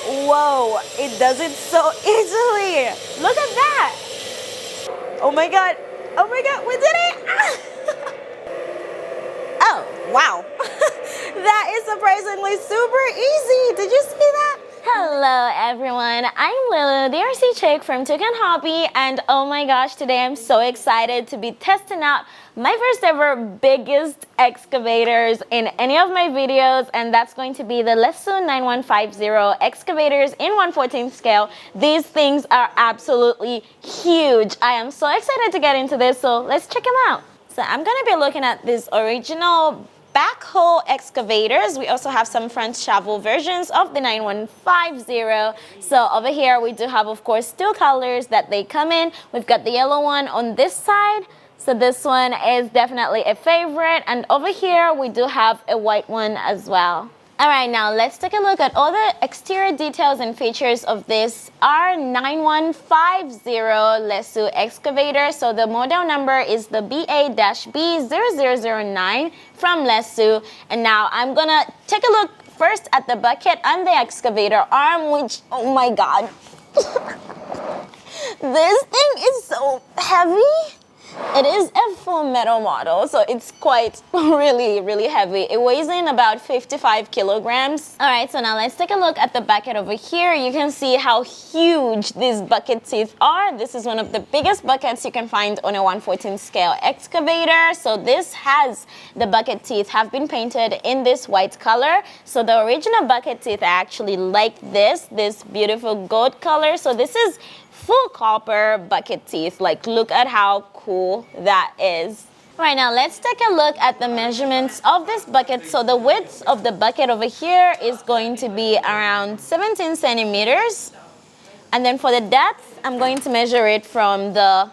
Whoa, it does it so easily. Look at that. Oh my God. Oh my God, we did it. Oh, wow. That is surprisingly super easy. Did you see that? Hello everyone, I'm Lulu, the RC chick from Toucan Hobby, and oh my gosh, today I'm so excited to be testing out my first ever biggest excavators in any of my videos, and that's going to be the Lesu 9150 excavators in 1/14 scale. These things are absolutely huge. I am so excited to get into this, so let's check them out. So I'm going to be looking at this original Backhoe excavators. We also have some front shovel versions of the 9150. So over here we do have, of course, two colors that they come in. We've got the yellow one on this side. So this one is definitely a favorite. And over here we do have a white one as well. All right, now let's take a look at all the exterior details and features of this R9150 Lesu excavator. So the model number is the BA-B0009 from Lesu. And now I'm gonna take a look first at the bucket and the excavator arm, which, oh my God. This thing is so heavy. It is a full metal model, so it's quite really heavy. It weighs in about 55 kilograms. All right, so now let's take a look at the bucket over here. You can see how huge these bucket teeth are. This is one of the biggest buckets you can find on a 1/14 scale excavator. So this has, the bucket teeth have been painted in this white color. So the original bucket teeth are actually like this beautiful gold color. So this is full copper bucket teeth. Like, look at how cool that is. Right, now let's take a look at the measurements of this bucket. So the width of the bucket over here is going to be around 17 centimeters. And then for the depth, I'm going to measure it from the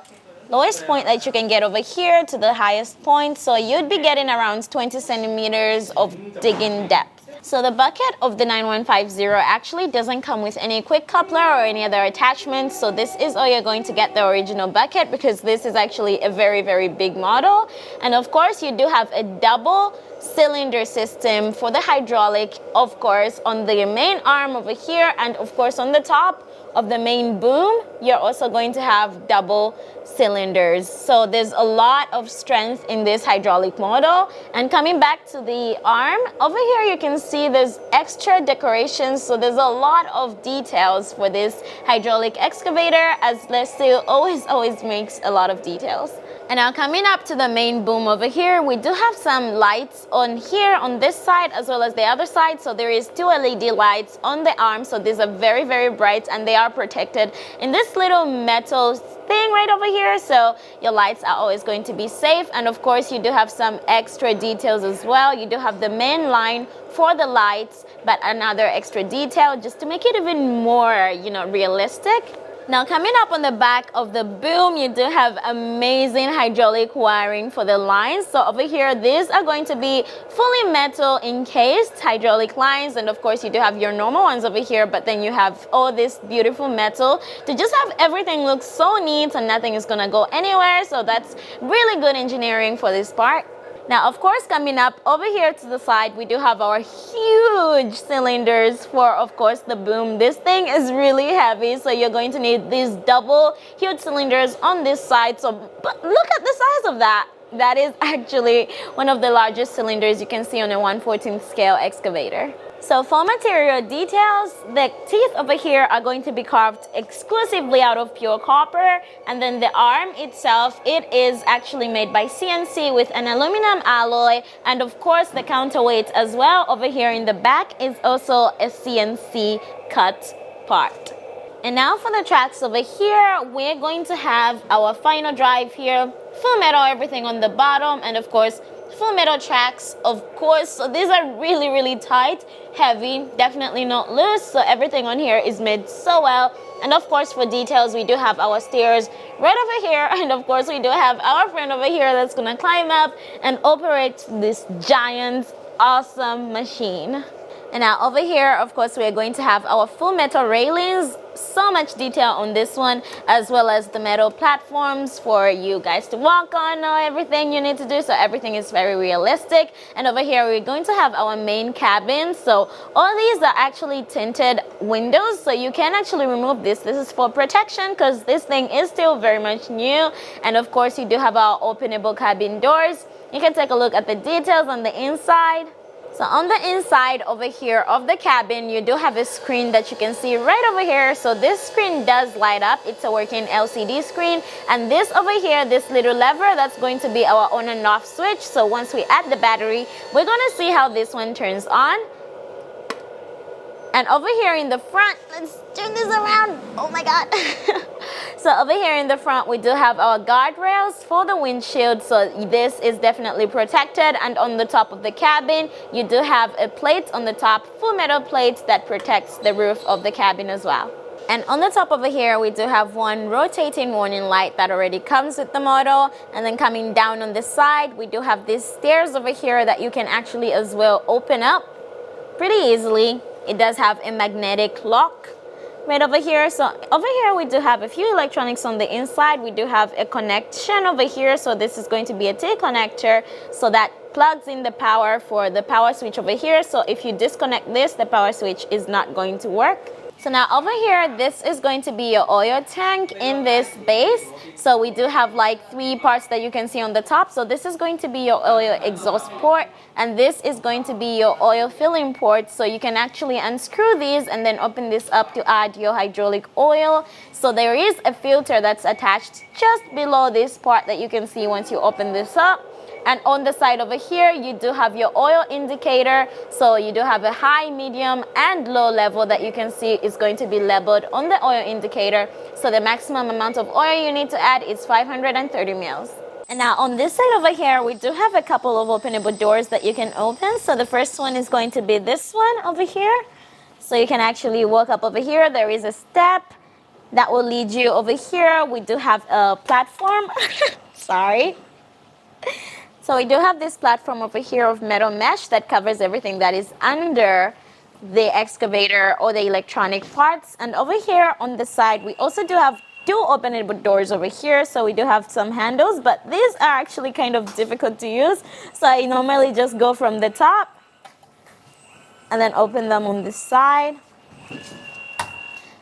lowest point that you can get over here to the highest point. So you'd be getting around 20 centimeters of digging depth. So the bucket of the 9150 actually doesn't come with any quick coupler or any other attachments. So this is all you're going to get, the original bucket, because this is actually a very big model. And of course you do have a double cylinder system for the hydraulic, of course, on the main arm over here, and of course on the top of the main boom, you're also going to have double cylinders. So there's a lot of strength in this hydraulic model. And coming back to the arm, over here you can see there's extra decorations. So there's a lot of details for this hydraulic excavator, as Lesu always makes a lot of details. And now coming up to the main boom over here, we do have some lights on here on this side as well as the other side. So there is two LED lights on the arm. So these are very bright, and they are protected in this little metal thing right over here. So your lights are always going to be safe. And of course you do have some extra details as well. You do have the main line for the lights, but another extra detail just to make it even more, realistic. Now coming up on the back of the boom, you do have amazing hydraulic wiring for the lines. So over here, these are going to be fully metal encased hydraulic lines. And of course you do have your normal ones over here, but then you have all this beautiful metal to just have everything look so neat and nothing is gonna go anywhere. So that's really good engineering for this part. Now, of course, coming up over here to the side, we do have our huge cylinders for, of course, the boom. This thing is really heavy, so you're going to need these double huge cylinders on this side. So, but look at the size of that. That is actually one of the largest cylinders you can see on a 1/14 scale excavator. So for material details, the teeth over here are going to be carved exclusively out of pure copper. And then the arm itself, it is actually made by CNC with an aluminum alloy. And of course the counterweight as well over here in the back is also a CNC cut part. And now for the tracks over here, we're going to have our final drive here, full metal everything on the bottom, and of course full metal tracks, of course. So these are really tight, heavy, definitely not loose. So everything on here is made so well. And of course for details, we do have our stairs right over here, and of course we do have our friend over here that's gonna climb up and operate this giant awesome machine. And now over here, of course, we are going to have our full metal railings. So much detail on this one, as well as the metal platforms for you guys to walk on, or everything you need to do. So everything is very realistic. And over here, we're going to have our main cabin. So all these are actually tinted windows, so you can actually remove this. This is for protection because this thing is still very much new. And of course, you do have our openable cabin doors. You can take a look at the details on the inside. So on the inside over here of the cabin, you do have a screen that you can see right over here. So this screen does light up. It's a working LCD screen. And this over here, this little lever, that's going to be our on and off switch. So once we add the battery, we're going to see how this one turns on. And over here in the front, let's turn this around. Oh my God. So over here in the front, we do have our guardrails for the windshield. So this is definitely protected. And on the top of the cabin, you do have a plate on the top, full metal plate that protects the roof of the cabin as well. And on the top over here, we do have one rotating warning light that already comes with the model. And then coming down on the side, we do have these stairs over here that you can actually as well open up pretty easily. It does have a magnetic lock right over here. So over here we do have a few electronics on the inside. We do have a connection over here. So this is going to be a T connector. So that plugs in the power for the power switch over here. So if you disconnect this, the power switch is not going to work. So now over here, this is going to be your oil tank in this base. So we do have like 3 parts that you can see on the top. So this is going to be your oil exhaust port, and this is going to be your oil filling port. So you can actually unscrew these and then open this up to add your hydraulic oil. So there is a filter that's attached just below this part that you can see once you open this up. And on the side over here, you do have your oil indicator. So you do have a high, medium, and low level that you can see is going to be labeled on the oil indicator. So the maximum amount of oil you need to add is 530 mils. And now on this side over here, we do have a couple of openable doors that you can open. So the first one is going to be this one over here. So you can actually walk up over here. There is a step that will lead you over here. We do have a platform. Sorry. So we do have this platform over here of metal mesh that covers everything that is under the excavator or the electronic parts. And over here on the side, we also do have 2 openable doors over here. So we do have some handles, but these are actually kind of difficult to use. So I normally just go from the top and then open them on this side.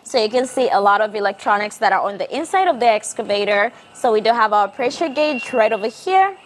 So you can see a lot of electronics that are on the inside of the excavator. So we do have our pressure gauge right over here.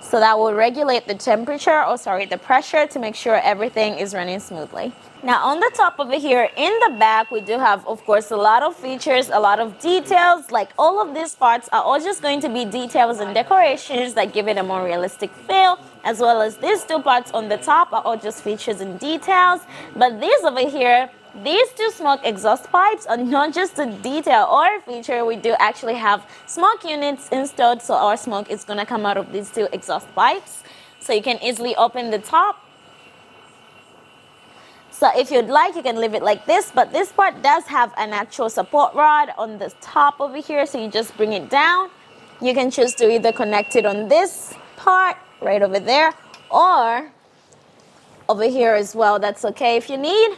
So that will regulate the temperature, the pressure, to make sure everything is running smoothly. Now on the top over here in the back, we do have, of course, a lot of features, a lot of details. Like all of these parts are all just going to be details and decorations that give it a more realistic feel, as well as these 2 parts on the top are all just features and details. But these over here, these 2 smoke exhaust pipes are not just a detail or a feature. We do actually have smoke units installed, so our smoke is going to come out of these 2 exhaust pipes. So you can easily open the top. So if you'd like, you can leave it like this, but this part does have an actual support rod on the top over here, so you just bring it down. You can choose to either connect it on this part right over there, or over here as well. That's okay if you need.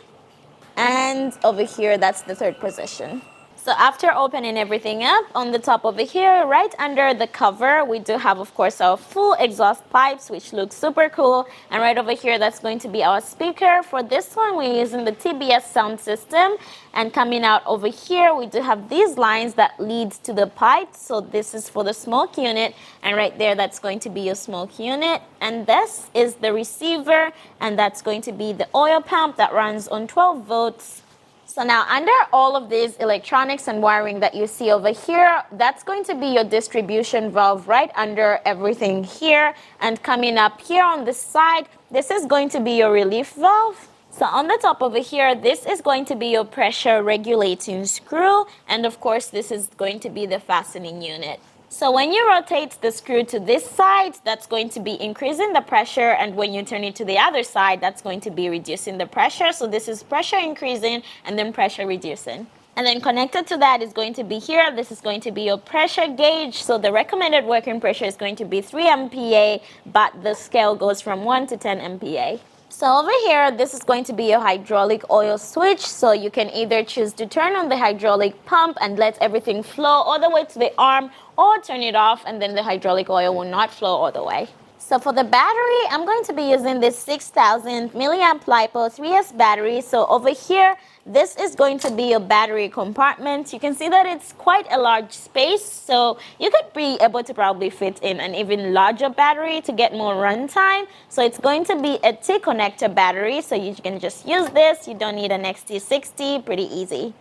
And over here, that's the 3rd position. So after opening everything up, on the top over here, right under the cover, we do have, of course, our full exhaust pipes, which looks super cool. And right over here, that's going to be our speaker. For this one, we're using the TBS sound system. And coming out over here, we do have these lines that lead to the pipes. So this is for the smoke unit. And right there, that's going to be your smoke unit. And this is the receiver. And that's going to be the oil pump that runs on 12 volts. So now under all of these electronics and wiring that you see over here, that's going to be your distribution valve right under everything here. And coming up here on the side, this is going to be your relief valve. So on the top over here, this is going to be your pressure regulating screw. And of course, this is going to be the fastening unit. So when you rotate the screw to this side, that's going to be increasing the pressure. And when you turn it to the other side, that's going to be reducing the pressure. So this is pressure increasing and then pressure reducing. And then connected to that is going to be here. This is going to be your pressure gauge. So the recommended working pressure is going to be 3 MPa, but the scale goes from 1 to 10 MPa. So over here, this is going to be your hydraulic oil switch. So you can either choose to turn on the hydraulic pump and let everything flow all the way to the arm, or turn it off and then the hydraulic oil will not flow all the way. So for the battery, I'm going to be using this 6000 milliamp LiPo 3S battery. So over here, this is going to be your battery compartment. You can see that it's quite a large space, so you could be able to probably fit in an even larger battery to get more runtime. So it's going to be a T-connector battery, so you can just use this. You don't need an XT60, pretty easy.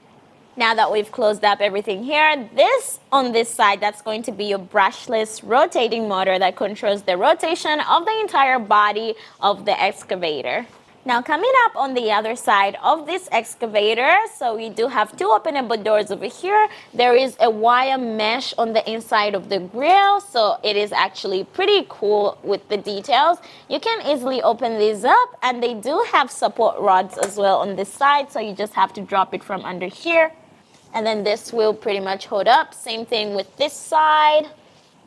Now that we've closed up everything here, this on this side, that's going to be your brushless rotating motor that controls the rotation of the entire body of the excavator. Now coming up on the other side of this excavator, so we do have two openable doors over here. There is a wire mesh on the inside of the grill, so it is actually pretty cool with the details. You can easily open these up, and they do have support rods as well on this side, so you just have to drop it from under here. And then this will pretty much hold up. Same thing with this side.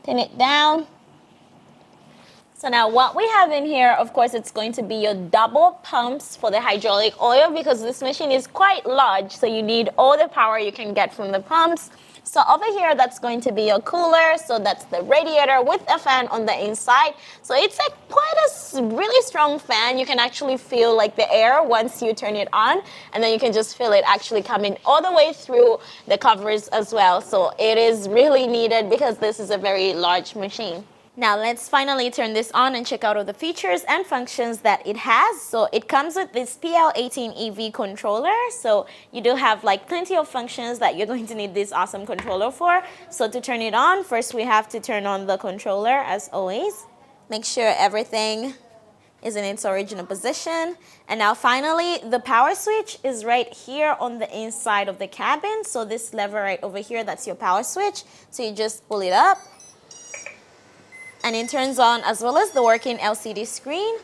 Pin it down. So now what we have in here, of course, it's going to be your double pumps for the hydraulic oil, because this machine is quite large, so you need all the power you can get from the pumps. So over here, that's going to be your cooler. So that's the radiator with a fan on the inside. So it's quite a really strong fan. You can actually feel like the air once you turn it on, and then you can just feel it actually coming all the way through the covers as well. So it is really needed because this is a very large machine. Now let's finally turn this on and check out all the features and functions that it has. So it comes with this PL18 EV controller. So you do have like plenty of functions that you're going to need this awesome controller for. So to turn it on, first we have to turn on the controller as always. Make sure everything is in its original position. And now finally, the power switch is right here on the inside of the cabin. So this lever right over here, that's your power switch. So you just pull it up, and it turns on, as well as the working LCD screen.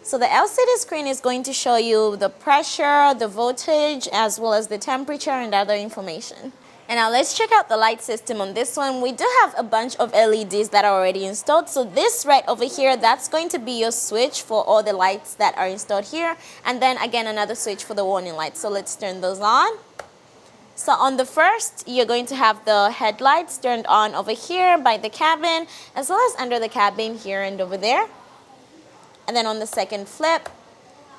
So the LCD screen is going to show you the pressure, the voltage, as well as the temperature and other information. And now let's check out the light system on this one. We do have a bunch of LEDs that are already installed. So this right over here, that's going to be your switch for all the lights that are installed here. And then again, another switch for the warning lights. So let's turn those on. So on the first, you're going to have the headlights turned on over here by the cabin, as well as under the cabin here and over there. And then on the second flip,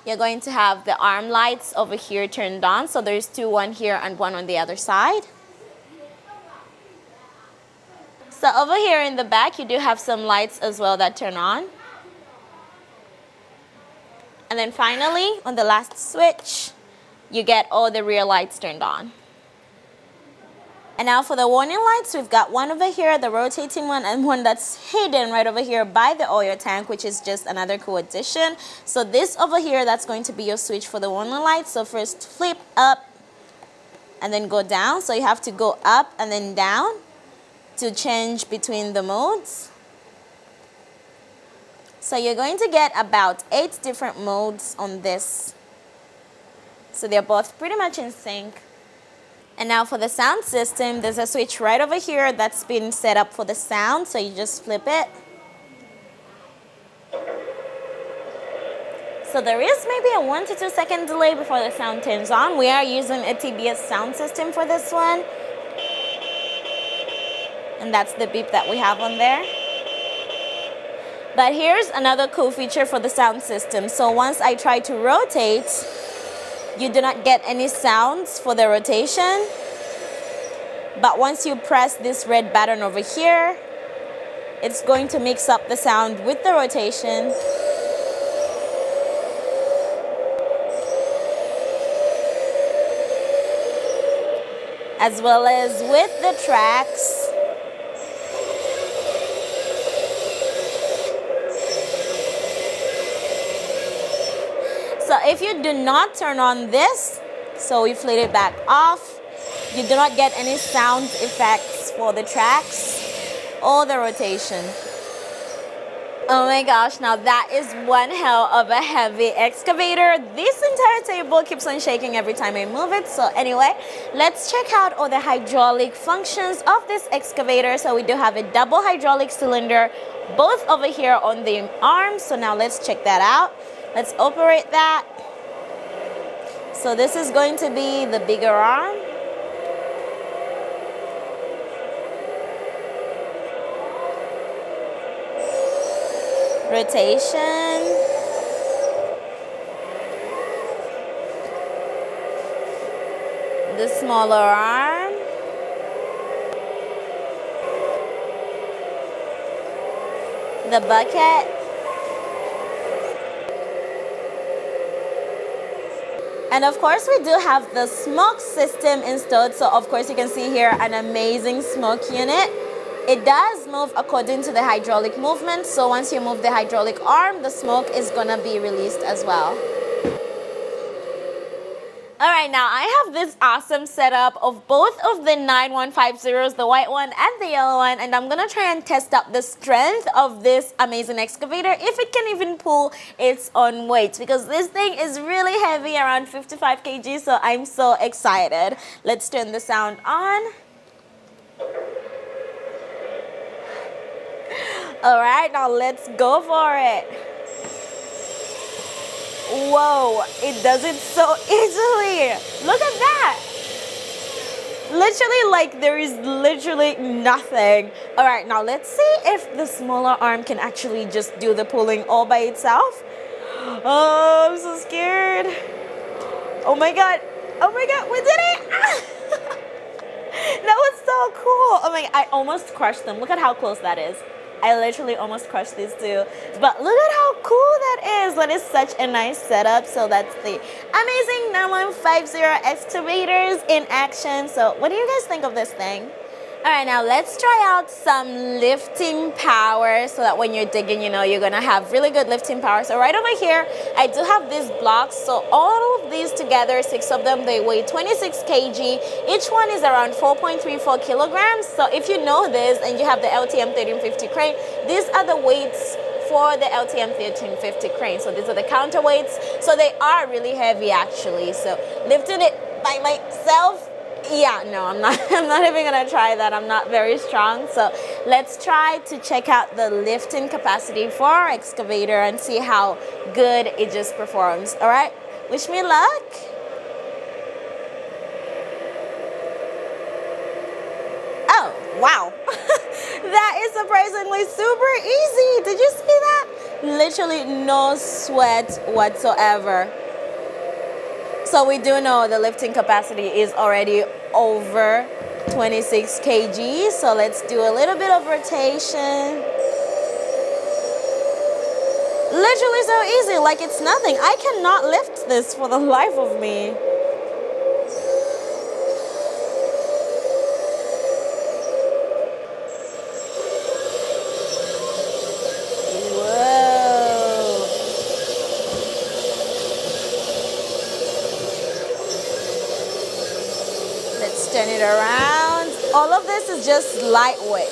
you're going to have the arm lights over here turned on. So there's two, one here and one on the other side. So over here in the back, you do have some lights as well that turn on. And then finally, on the last switch, you get all the rear lights turned on. And now for the warning lights, we've got one over here, the rotating one, and one that's hidden right over here by the oil tank, which is just another cool addition. So this over here, that's going to be your switch for the warning lights. So first flip up and then go down. So you have to go up and then down to change between the modes. So you're going to get about 8 different modes on this. So they're both pretty much in sync. And now for the sound system, there's a switch right over here that's been set up for the sound. So you just flip it. So there is maybe a 1 to 2 second delay before the sound turns on. We are using a TBS sound system for this one. And that's the beep that we have on there. But here's another cool feature for the sound system. So once I try to rotate, you do not get any sounds for the rotation. But once you press this red button over here, it's going to mix up the sound with the rotation. As well as with the tracks. So if you do not turn on this, so we flip it back off, you do not get any sound effects for the tracks or the rotation. Oh my gosh, now that is one hell of a heavy excavator. This entire table keeps on shaking every time I move it. So anyway, let's check out all the hydraulic functions of this excavator. So we do have a double hydraulic cylinder, both over here on the arms. So now let's check that out. Let's operate that. So this is going to be the bigger arm. Rotation. The smaller arm. The bucket. And of course we do have the smoke system installed. So of course you can see here an amazing smoke unit. It does move according to the hydraulic movement. So once you move the hydraulic arm, the smoke is gonna be released as well. All right, now I have this awesome setup of both of the 9150s, the white one and the yellow one, and I'm gonna try and test out the strength of this amazing excavator, if it can even pull its own weight, because this thing is really heavy, around 55 kg, so I'm so excited. Let's turn the sound on. All right, now let's go for it. Whoa, it does it so easily. Look at that. Literally, like, there is literally nothing. All right, now let's see if the smaller arm can actually just do the pulling all by itself. Oh, I'm so scared. Oh my God. Oh my God, we did it. That was so cool. Oh my, I almost crushed them. Look at how close that is. I literally almost crushed these two. But look at how cool that is. That is such a nice setup. So that's the amazing 9150 excavators in action. So what do you guys think of this thing? All right, now let's try out some lifting power so that when you're digging, you know, you're gonna have really good lifting power. So right over here, I do have these blocks. So all of these together, 6 of them, they weigh 26 kg. Each one is around 4.34 kilograms. So if you know this and you have the LTM 1350 crane, these are the weights for the LTM 1350 crane. So these are the counterweights. So they are really heavy actually. So lifting it by myself, yeah, no, I'm not even gonna try that. I'm not very strong. So let's try to check out the lifting capacity for our excavator and see how good it just performs. All right, wish me luck. Oh, wow. That is surprisingly super easy. Did you see that? Literally no sweat whatsoever. So we do know the lifting capacity is already over 26 kg. So let's do a little bit of rotation. Literally so easy, like it's nothing. I cannot lift this for the life of me. Turn it around. All of this is just lightweight.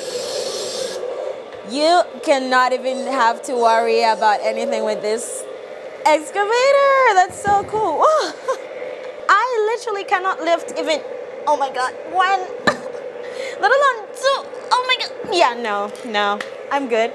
You cannot even have to worry about anything with this excavator. That's so cool. Whoa. I literally cannot lift even, oh my God, 1, let alone 2. Oh my God. Yeah, no, I'm good.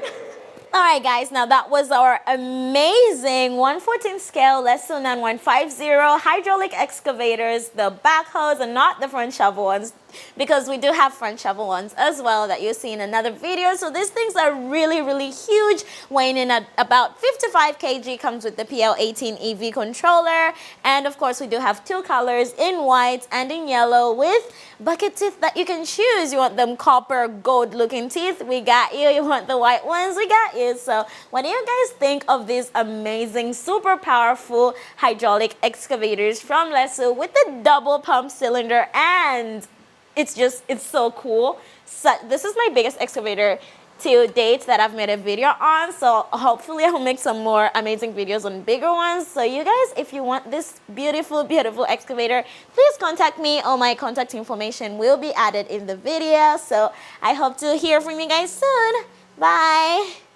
All right, guys, now that was our amazing 1/14 scale Lesu 9150 hydraulic excavators, the backhoes and not the front shovel ones, because we do have front shovel ones as well that you see in another video. So these things are really, really huge, weighing in at about 55 kg, comes with the PL18 EV controller. And of course, we do have 2 colors, in white and in yellow, with bucket teeth that you can choose. You want them copper, gold looking teeth, we got you. You want the white ones, we got you. So what do you guys think of these amazing, super powerful hydraulic excavators from Lesu with the double pump cylinder? And it's so cool. So this is my biggest excavator to date that I've made a video on, so hopefully I'll make some more amazing videos on bigger ones. So you guys, if you want this beautiful, beautiful excavator, please contact me. All my contact information will be added in the video. So I hope to hear from you guys soon. Bye.